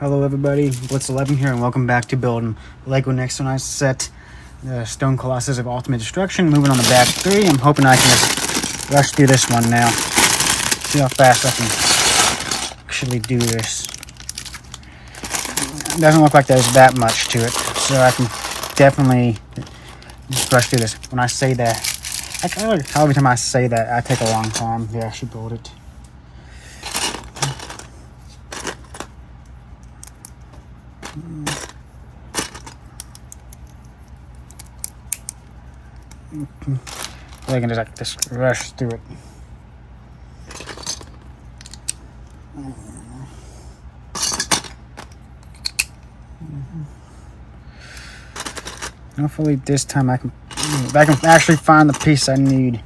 Hello everybody, Blitz11 here, and welcome back to building Lego Nexo set, the Stone Colossus of Ultimate Destruction. Moving on to back 3. I'm hoping I can just rush through this one now. See how fast I can actually do this. It doesn't look like there's that much to it, so I can definitely just rush through this. When I say that, I feel like every time I say that, I take a long time to actually build it. I can just rush through it. Hopefully this time I can actually find the piece I need.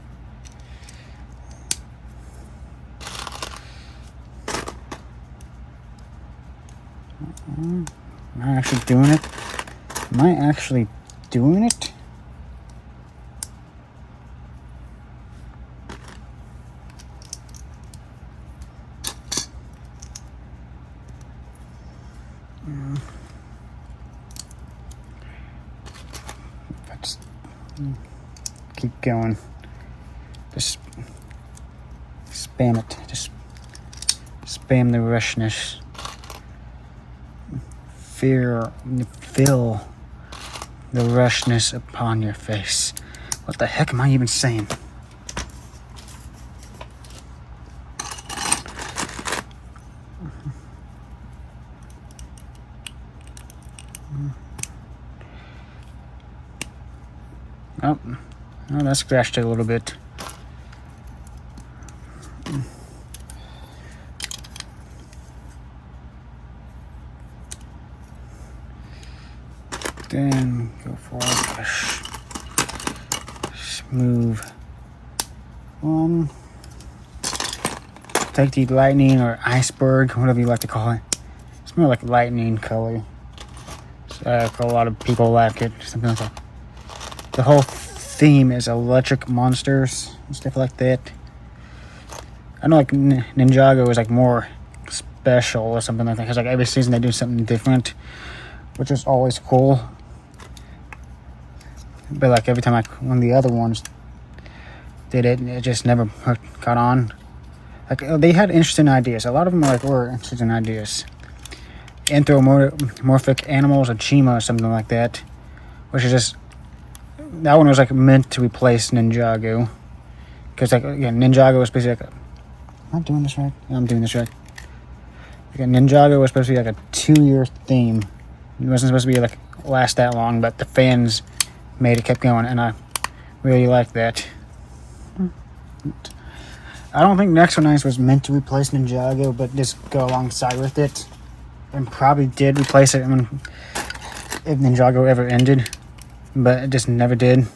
Am I actually doing it? Am I actually doing it? Let's keep going. Just spam it. Just spam the rushness. Feel the rushness upon your face. What the heck am I even saying? Oh, that scratched it a little bit. Then go forward, smooth one. Take the lightning or iceberg, whatever you like to call it. It's more like lightning color. So, a lot of people like it, something like that. The whole theme is electric monsters and stuff like that. I know like Ninjago is like more special or something like that, because like every season they do something different, which is always cool. But like every time one of the other ones did it, it just never caught on. Like they had interesting ideas. A lot of them were interesting ideas. Anthropomorphic animals, or Chima or something like that, which is just, that one was like meant to replace Ninjago, because like Ninjago was basically like am I doing this right? Yeah, I'm doing this right. Like, Ninjago was supposed to be like a 2-year theme. It wasn't supposed to be like last that long, but the fans made it, kept going, and I really like that. I don't think Nexo was meant to replace Ninjago, but just go alongside with it, and probably did replace it if Ninjago ever ended, but it just never did.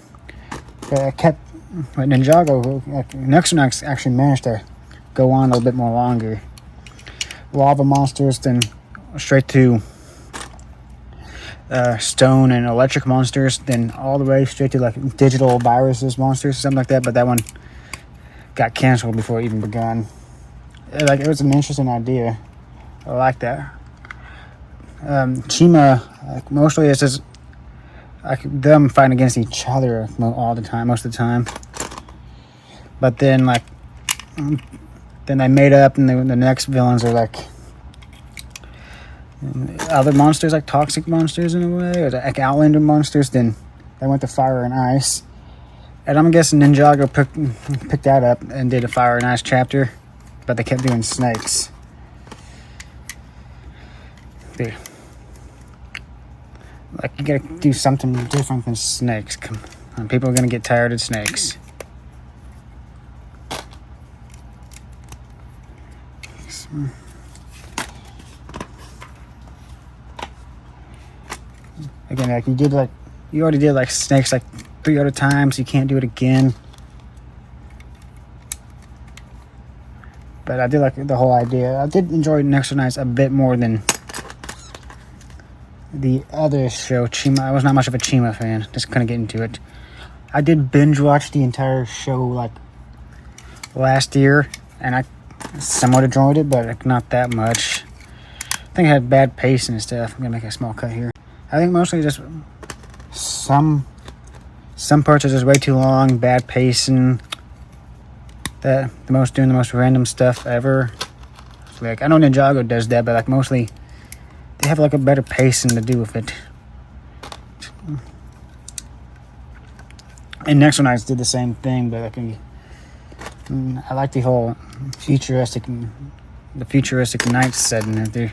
But Ninjago, Nexo actually managed to go on a little bit more longer. Lava monsters, then straight to stone and electric monsters, then all the way straight to like digital viruses monsters, something like that. But that one got canceled before it even begun. Like, it was an interesting idea. I like that. Chima, like, mostly it's just like them fighting against each other all the time, most of the time. But then like then they made up, and the next villains are like other monsters, like toxic monsters in a way, or like Outlander monsters. Then they went to fire and ice, and I'm guessing Ninjago picked that up and did a fire and ice chapter, but they kept doing snakes. Dude, like, you gotta do something different than snakes. Come on, people are gonna get tired of snakes. Again, like you already did like snakes like 3 other times. You can't do it again. But I did like the whole idea. I did enjoy Nexo a bit more than the other show, Chima. I was not much of a Chima fan. Just couldn't get into it. I did binge watch the entire show like last year, and I somewhat enjoyed it, but not that much. I think it had bad pacing and stuff. I'm gonna make a small cut here. I think mostly just some parts are just way too long, bad pacing. Doing the most random stuff ever. Like, I know Ninjago does that, but like mostly they have like a better pacing to do with it. And Nexo Knights did the same thing, but like I like the whole futuristic Knights setting right there.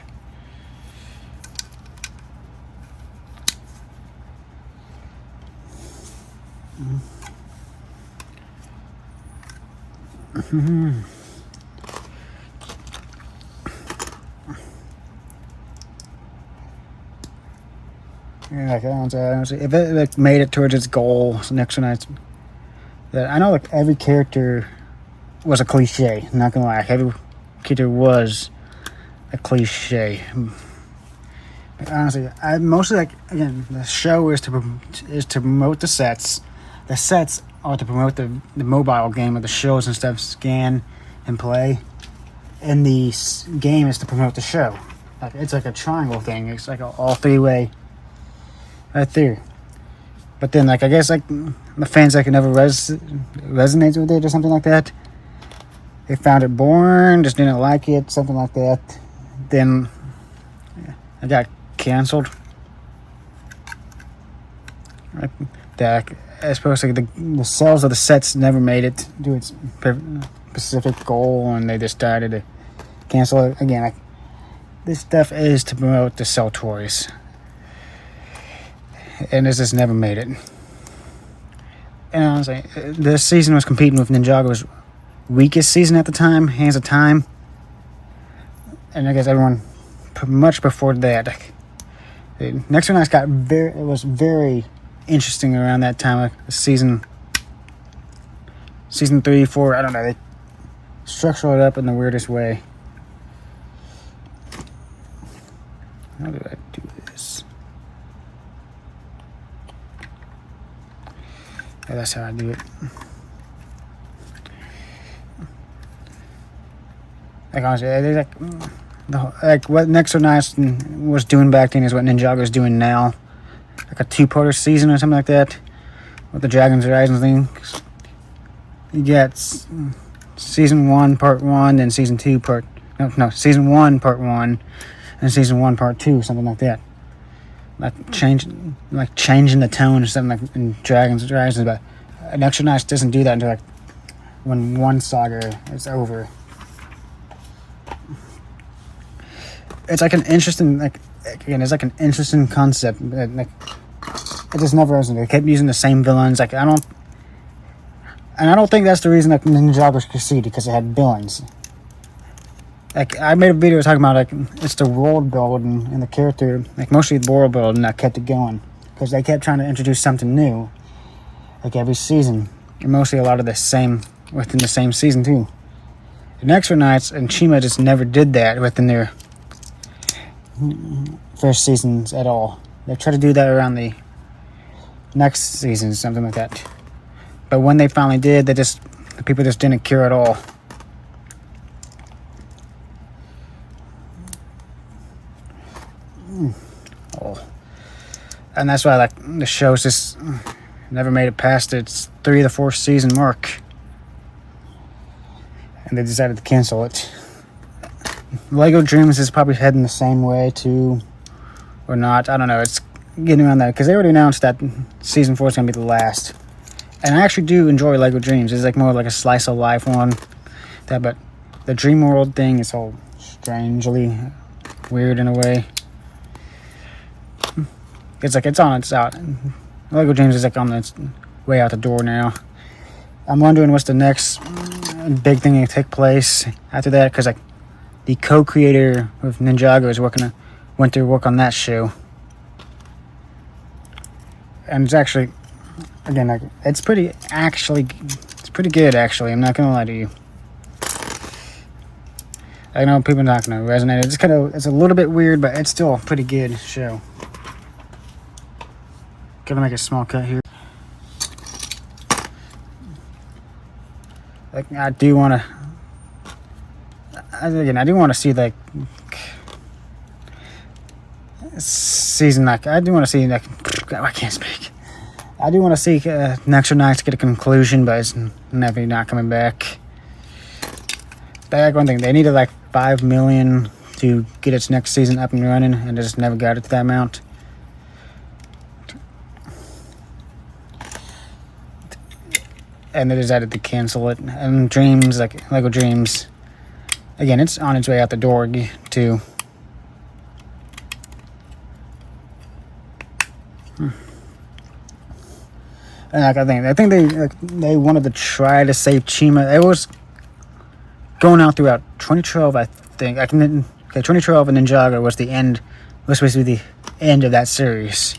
Yeah, like, if it like made it towards its goal, Nexo Knights. That I know, like every character was a cliche. I'm not gonna lie, every character was a cliche. But honestly, I mostly like, again, the show is to promote the sets. The sets are to promote the mobile game of the shows and stuff, scan and play. And the game is to promote the show. Like, it's like a triangle thing. It's like all three-way right there. But then, like, I guess like the fans that can never resonates with it or something like that. They found it boring, just didn't like it, something like that. Then it got canceled. That I suppose like the sales of the sets never made it to its specific goal, and they decided to cancel it again. Like, this stuff is to promote the sell toys, and this just never made it. And honestly, this season was competing with Ninjago's weakest season at the time, Hands of Time, and I guess everyone much before that. Like, Nexo Knights was very interesting around that time, like season 3, 4. I don't know. They structure it up in the weirdest way. How do I do this? Yeah, that's how I do it. Like, honestly, there's like what Nexo Knights was doing back then is what Ninjago is doing now. Like a 2-parter season or something like that, with the Dragon's Rising thing. You get season 1 part 1, then season 2 part season 1 part 1, and season 1 part 2, something like that. Like changing the tone or something like in Dragon's Rising. But Nexo Knights doesn't do that until like when one saga is over. It's like an interesting it's like an interesting concept. Like, it just never was. They kept using the same villains. Like, I don't think that's the reason that Ninjago succeeded, because it had villains. Like, I made a video talking about like it's the world building and the character, like mostly the world building that kept it going, because they kept trying to introduce something new, like every season, and mostly a lot of the same within the same season too. The Nexo Knights and Chima just never did that within their first seasons at all. They try to do that around the next season, something like that. But when they finally did, the people just didn't care at all. Oh. And that's why, like, the show's just never made it past its 3 to 4 season mark, and they decided to cancel it. Lego Dreams is probably heading the same way too, or not. I don't know. It's getting around that, because they already announced that season 4 is going to be the last. And I actually do enjoy Lego Dreams. It's like more like a slice of life one. But the Dream World thing is all strangely weird in a way. It's like it's out. Lego Dreams is like on its way out the door now. I'm wondering what's the next big thing to take place after that, because like the co-creator of Ninjago is went to work on that show, and it's actually, again, like, it's pretty good actually. I'm not gonna lie to you. I know people are not gonna resonate. It's a little bit weird, but it's still a pretty good show. Gonna make a small cut here. Like, I do want to see, like, season, like, I do want to see, like, I can't speak. I do want to see Nexo Knights get a conclusion, but it's never not coming back. That's one thing. They needed like 5 million to get its next season up and running, and they just never got it to that amount. And they decided to cancel it. And Dreams, like Lego Dreams, again, it's on its way out the door too. And like, I think they wanted to try to save Chima. It was going out throughout 2012, I think. 2012 and Ninjago was the end. Was supposed to be the end of that series.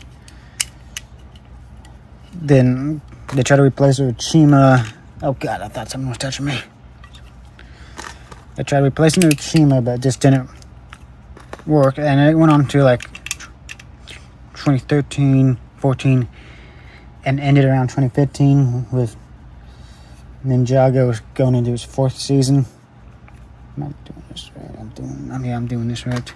Then they tried to replace it with Chima. Oh god, I thought someone was touching me. They tried replacing it with Chima, but it just didn't work. And it went on to like 2013, 14. And ended around 2015 with Ninjago going into his 4th season. Am I doing this right? I'm doing this right.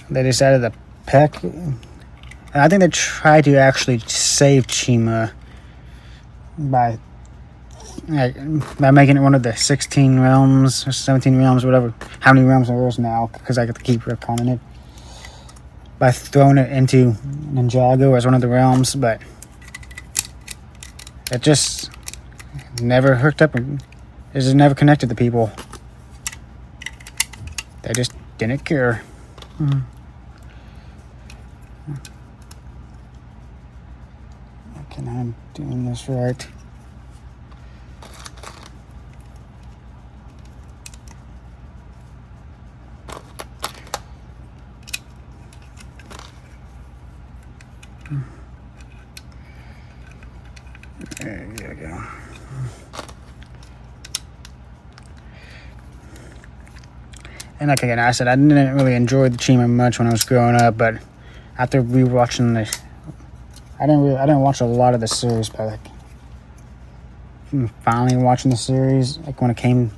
They decided to pack. I think they tried to actually save Chima by making it one of the 16 realms or 17 realms, whatever, how many realms there is now, because I get to keep recalling it, by throwing it into Ninjago as one of the realms, but it just never hooked up, it just never connected to people. They just didn't care. Okay, I'm doing this right. There you go. And like again, I said, I didn't really enjoy the Chima much when I was growing up, but after rewatching the, I didn't watch a lot of the series, but like finally watching the series, like when it came,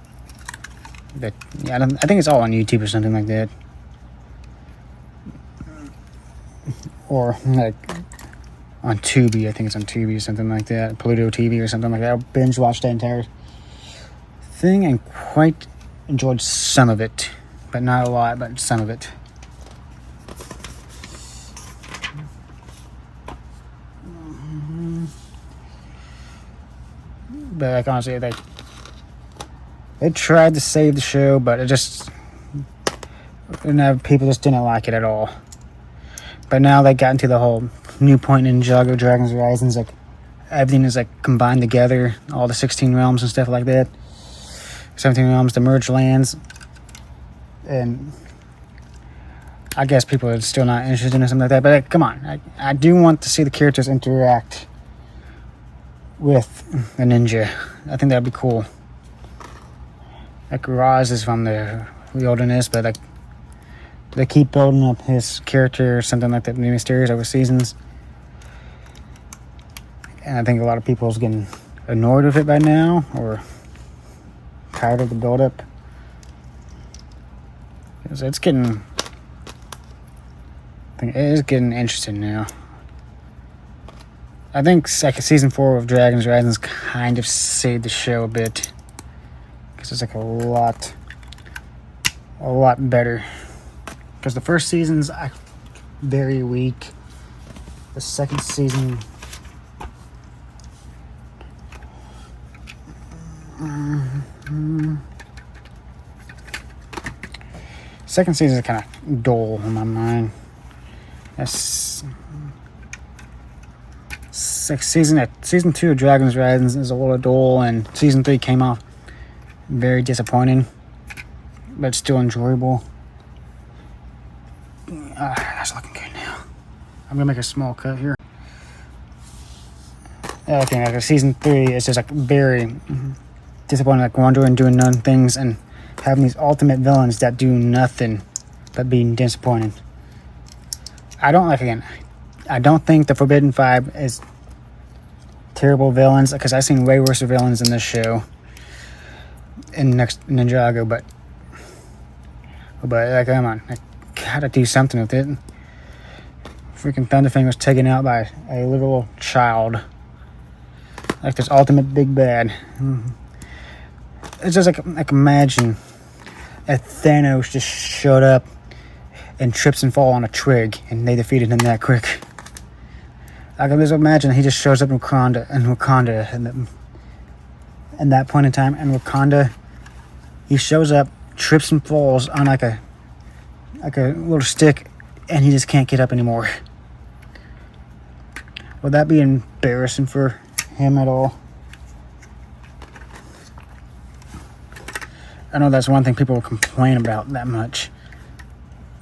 but yeah, I think it's all on YouTube or something like that, or like on Tubi. I think it's on Tubi or something like that, Pluto TV or something like that. I binge watched that entire thing and quite enjoyed some of it, but not a lot, but some of it. But like honestly, they tried to save the show, but it just, people just didn't like it at all. But now they got into the whole new point in Ninjago Dragons Horizons, like everything is like combined together, all the 16 realms and stuff like that, 17 realms, the merged lands, and I guess people are still not interested in something like that. But like, come on, I do want to see the characters interact with a ninja. I think that'd be cool. Like Roz is from the wilderness, but like they keep building up his character or something like that in the series over seasons. And I think a lot of people is getting annoyed with it by now, or tired of the build-up. Because it is getting interesting now. I think like season 4 of Dragons Horizons kind of saved the show a bit, because it's like a lot better. Because the first season's very weak. The second season, second season is kind of dull in my mind. That's season 2 of Dragons Horizons is a little dull, and season 3 came off very disappointing, but still enjoyable. That's looking good now. I'm gonna make a small cut here. Okay, like season 3 is just like very disappointing, like wandering, doing none things, and having these ultimate villains that do nothing but being disappointing. I don't think the Forbidden Five is terrible villains, because I've seen way worse villains in this show in next Ninjago, but like, come on, I gotta do something with it. Freaking Thunderfang was taken out by a literal child, like this ultimate big bad. It's just like imagine if Thanos just showed up and trips and fall on a twig, and they defeated him that quick. I can just imagine he just shows up in Wakanda, and that point in time, in Wakanda, he shows up, trips and falls on like a little stick, and he just can't get up anymore. Would that be embarrassing for him at all? I know that's one thing people will complain about that much.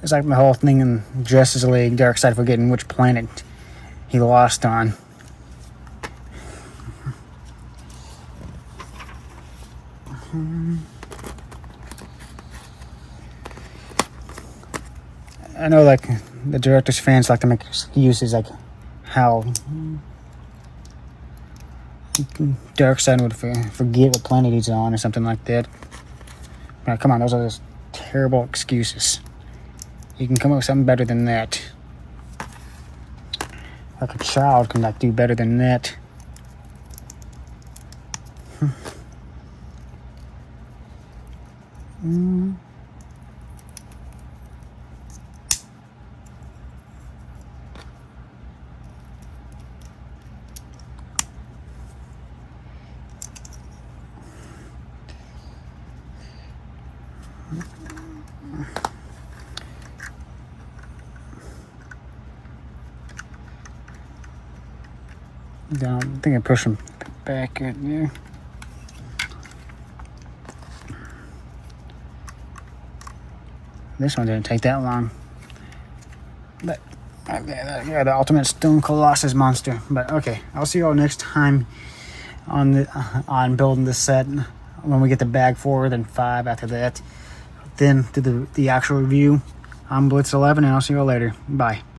It's like the whole thing in Justice League, Darkseid forgetting which planet he lost on. I know, like, the director's fans like to make excuses, like how Darkseid would forget what planet he's on or something like that. But come on, those are just terrible excuses. You can come up with something better than that. Like a child can like do better than that. I think I pushed him back at you. This one didn't take that long. But yeah, the ultimate stone colossus monster. But okay, I'll see you all next time on building this set when we get the bag 4, then 5 after that. Then do the actual review. I'm Blitz11, and I'll see you all later. Bye.